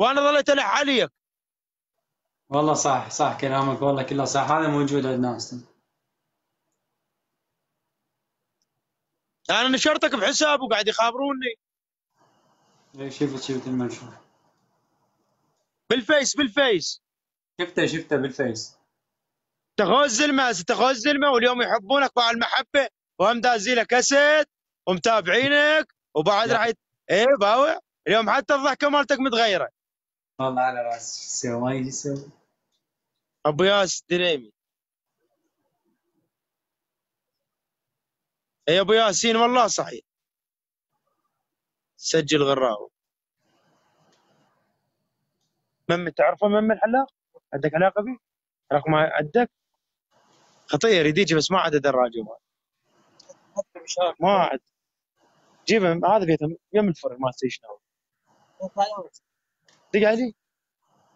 وانا ظليت الح عليك. والله صح صح كلامك، والله كله صح، هذا موجود عندنا اصلا. انا نشرتك بحساب وقاعد يخابروني. إيه، شفت المنشور. بالفيس. شفته بالفيس. تخوز زلمه واليوم يحبونك مع المحبه، وهم دازين لك اسد ومتابعينك، وبعد لا راح ايه باوع. اليوم حتى الضحكه مالتك متغيره. والله على راسي، شو يسوي ما يجي يسوي. ابو ياس دريمي. يا ابو ياسين والله صحيح. سجل غراوي. مم تعرفه مم الحلاق؟ عندك علاقه به؟ رقم عندك؟ خطير يديك بس ما عاد دراجه ما عاد. جيبه هذا بيته يم الفرن ما تسوي. دق علي.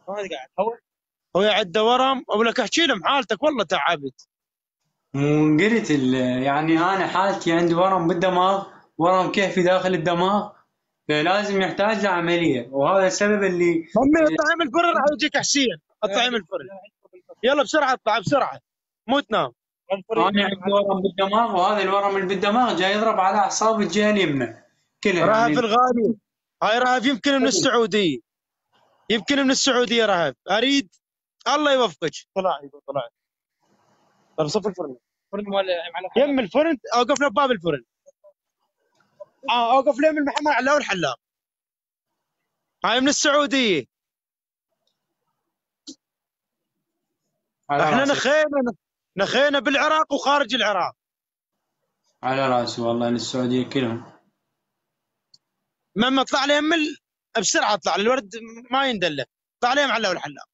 ما قاعد هو عنده ورم، اقول لك احكي لهم حالتك والله تعبت. مو قلت يعني انا حالتي عندي ورم بالدماغ، ورم كيفي داخل الدماغ، فلازم يحتاج لعمليه، وهذا السبب اللي امي اطلع من الفرن راح يجيك حسين. اطلع من الفرن يلا بسرعه اطلع بسرعه. مو تنام. انا عندي ورم بالدماغ، وهذا الورم اللي بالدماغ جاي يضرب على اعصاب الجهه اليمنى كلها رهف يعني. الغالي. هاي رهف يمكن من السعوديه. يمكن من السعوديه رهف. اريد الله يوفقك. طلع. طب صف الفرن. الفرن يم الفرن اوقف له بباب الفرن. اوقف له من محمد علاء الحلاق. هاي من السعوديه. على احنا راسي نخينا بالعراق وخارج العراق. على راسي والله، للسعوديه كلهم. لما اطلع لي بسرعه اطلع لي الورد ما يندله. اطلع لي معلق الحلاق.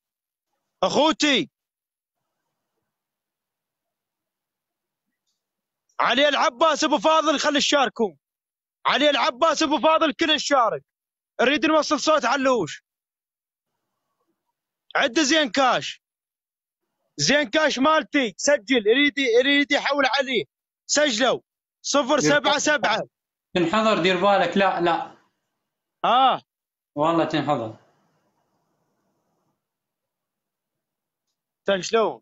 اخوتي علي العباس ابو فاضل خلي الشاركون. علي العباس ابو فاضل كل الشارك. نريد نوصل صوت علوش. عد زين كاش مالتي سجل. يريد يحول عليه. سجلوا 077. تنحضر دير بالك، لا اه والله تنحضر. شلون؟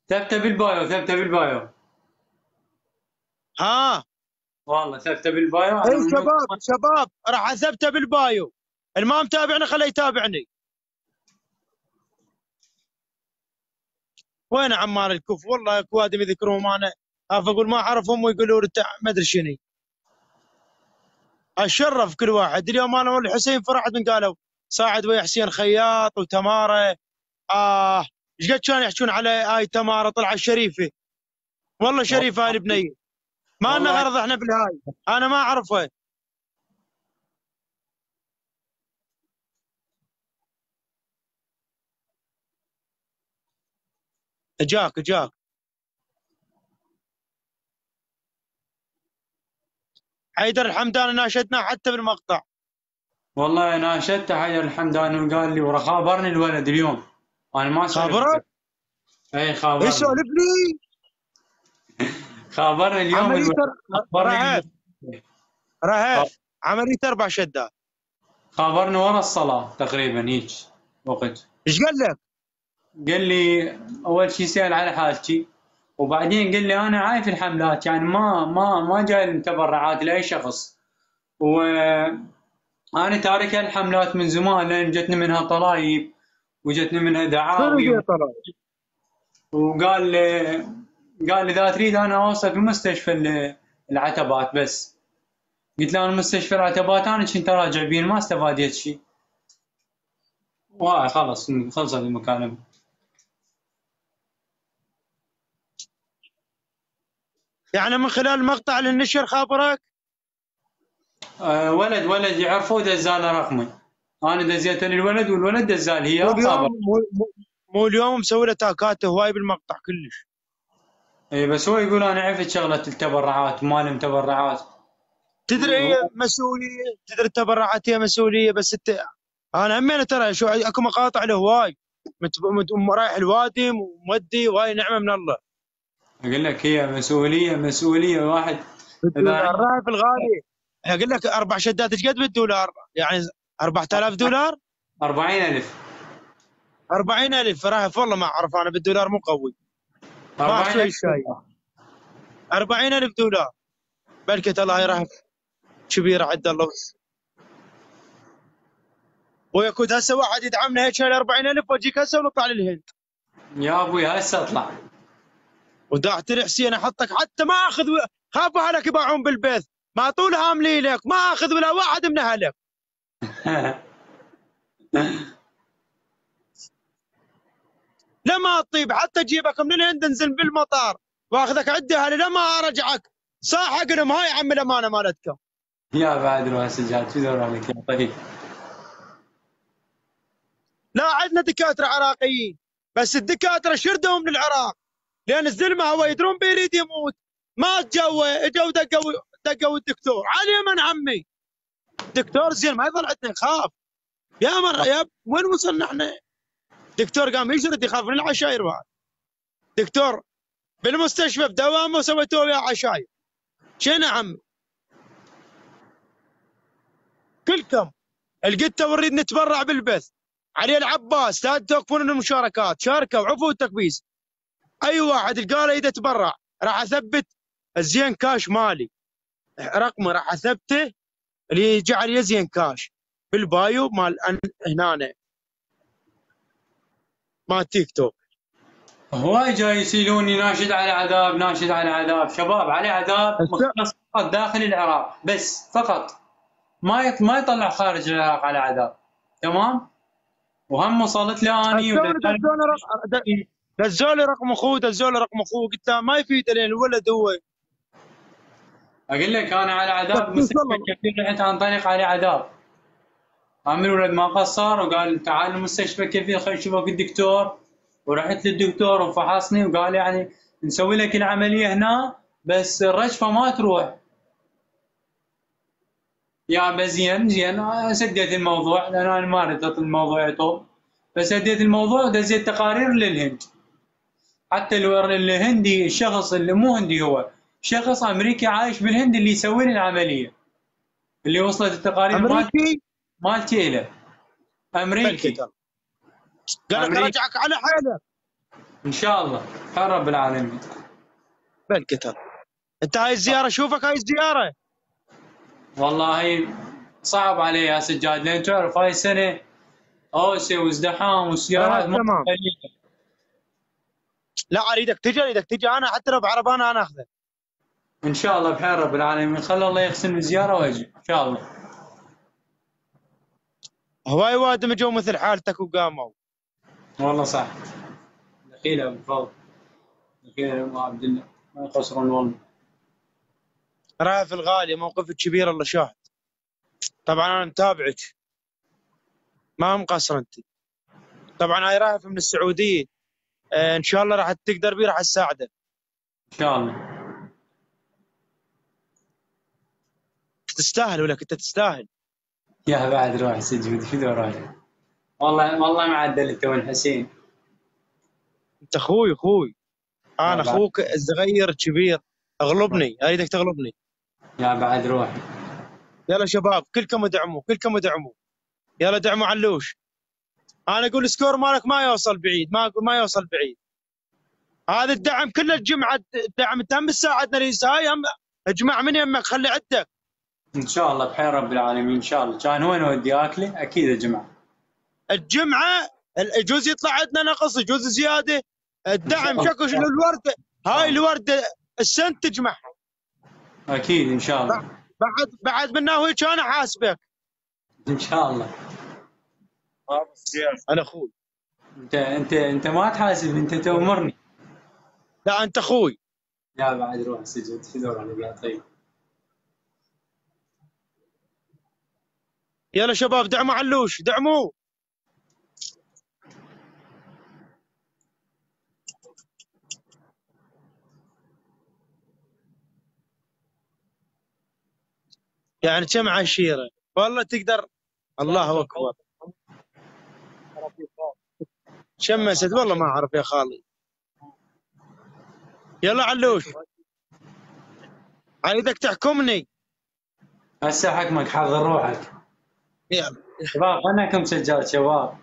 ثبته بالبايو. ها والله ثبته بالبايو اي على ممنوع. شباب راح اثبته بالبايو. الما متابعنا خليه يتابعني. وين عمار الكوف؟ والله اكوادم يذكرهم انا اقول ما اعرفهم ويقولوا ما ادري شنو. اشرف كل واحد. اليوم انا والحسين فرحت من قالوا صاعد ويا حسين خياط وتماره. ايش قد كانوا يحكون على هاي تماره طلعت شريفه. والله شريفه هاي البنيه. ما لنا والله غرض احنا بالهاي. انا ما اعرفها. اجاك حيدر الحمداني ناشدنا حتى بالمقطع. والله ناشدته حيدر الحمداني وقال لي، خابرني الولد اليوم. انا ما خابرك؟ سولفت. اي ايش خابرني. سولف لي؟ خابرني اليوم عمليه الولد. رهف. عمليه 4 شدات. خابرني ورا الصلاه تقريبا هيك وقت. ايش قال لك؟ قال لي اول شيء سال على حالتي، وبعدين قال لي انا عايف الحملات، يعني ما جاي المتبرعات لاي شخص، وانا تارك الحملات من زمان لان جتني منها طلايب وجتني منها دعاوي. وقال قال اذا تريد انا اوصل في مستشفى العتبات بس. قلت له انا مستشفى العتبات انا كنت راجع بين ما استفاديت شيء. خلصت المكالمه. يعني من خلال المقطع اللي نشر خابرك؟ ولد يعرفوه دزال رقمي. انا دزيته للولد والولد دزال هي واليوم خبر. مو اليوم مسوي له تاكات هواي بالمقطع كلش. اي بس هو يقول انا عرفت شغله التبرعات وما لهم تبرعات. تدري هي مسؤوليه. تدري التبرعات هي مسؤوليه بس انا همين ترى شو اكو مقاطع له هواي. رايح الوادي ومودي وهاي نعمه من الله. اقول لك هي مسؤوليه واحد. اذا الراهب الغالي اقول لك 4 شدات ايش قد بالدولار؟ يعني 4000 دولار. 40,000. 40,000 رهف والله ما اعرف انا بالدولار مو قوي. ما اسوي 40,000 الشاي. 40,000 دولار. بركة الله يرحم كبيرة عد الله. ويكون هسه واحد يدعمنا هيك شايل 40,000 واجيك هسه ونطلع للهند. يا ابوي هسه اطلع. ودعت لي حسين احطك حتى ما اخذ خافوا عليك يباعون بالبيت. ما طول هاملي لك ما اخذ ولا واحد من اهلك. لما تطيب حتى اجيبك من الهند انزل بالمطار واخذك عندي اهلي لما ارجعك. صح حقهم هاي عم الامانه مالتكم. يا بعد روح سجاد شو دور عليك يا طيب. لا عندنا دكاتره عراقيين بس الدكاتره شردوا من العراق لان الزلمه هو يدرون بيريد يموت. ما تجوه اجوا دقوا الدكتور علي من عمي. دكتور زين ما يظل عندنا يخاف. يا مر يا وين وصلنا احنا؟ دكتور قام يشرد يخاف من العشاير بعد. دكتور بالمستشفى بدوامه وسويتوا وياه عشاير. شنو عمي؟ كلكم القته ونريد نتبرع بالبث. علي العباس لا توقفون المشاركات شاركوا عفوا التكبيس. اي واحد لقى له يده تبرع راح اثبت الزين كاش مالي. رقمه راح اثبته اللي يجي عليه زين كاش بالبايو مال هنا مال تيك توك. هواي جاي يسيلوني ناشد على عذاب ناشد على عذاب. شباب على عذاب مختص فقط داخل العراق بس فقط. ما يطلع خارج العراق على عذاب. تمام. وهم وصلت لي اني دزولي رقم اخوه دزولي رقم اخوه قلت له ما يفيد لين الولد هو. اقول لك انا على عذاب مستشفى كفيل رحت عن طريق على عذاب. عم الولد ما قصر وقال تعال المستشفى كفيل خلينا نشوفك الدكتور. ورحت للدكتور وفحصني وقال يعني نسوي لك العمليه هنا بس الرجفه ما تروح. يا بزين زين سديت الموضوع لان انا ما ردت الموضوع يطول. فسديت الموضوع ودزيت تقارير للهند. حتى الهندي الشخص اللي مو هندي هو شخص امريكي عايش بالهند اللي يسوي لي العمليه. اللي وصلت التقارير امريكي مالتي له. امريكي. قال لك ارجعك على حالك. ان شاء الله بحال رب العالمين. بالكتر. انت هاي الزياره شوفك هاي الزياره. والله صعب علي يا سجاد لان تعرف هاي السنه اوسي وازدحام والسيارات تمام. لا اريدك تجي انا حتى لو بعربانه انا اخذك. ان شاء الله بحال رب العالمين خلي الله يغسلني الزياره واجي ان شاء الله. هواي وادم جو مثل حالتك وقاموا. والله صح. دخيل ابو فوض. دخيل ابو عبد الله ما يقصرون والله. رافع الغالي موقفك كبير الله شاهد. طبعا انا متابعك ما مقصر انت. طبعا هاي رافع من السعوديه. ان شاء الله راح تقدر بيه راح اساعده. ان شاء الله. تستاهل ولك انت تستاهل. يا بعد روح سجود شو دورك. والله معدل انت والحسين. انت اخوي انا اخوك الصغير كبير. اغلبني اريدك تغلبني. يا بعد روحي. يلا شباب كلكم ادعموا يلا دعموا علوش. انا اقول السكور مالك ما يوصل بعيد ما يوصل بعيد. هذا الدعم كله الجمعه الدعم تم تساعدنا اليساي هم اجمع من يمك خلي عندك. ان شاء الله بحير رب العالمين ان شاء الله. كان وين ودي اكله اكيد الجمعه يجوز يطلع عندنا نقص يجوز زياده. الدعم شكو الورده هاي الورده السنت تجمعها. اكيد ان شاء الله. بعد منه هو كان احاسبك. ان شاء الله. انا اخوي. انت ما تحاسب انت تأمرني. لا انت اخوي. يا بعد روح سجد شو دور عليك طيب. يلا شباب دعموا علوش دعموا. يعني كم عشيره والله تقدر. الله اكبر. شمست والله ما اعرف يا خالي. يلا علوش اريدك تحكمني. هسه حكمك حضر روحك. يلا شباب خلنا نحكم سجاد شباب.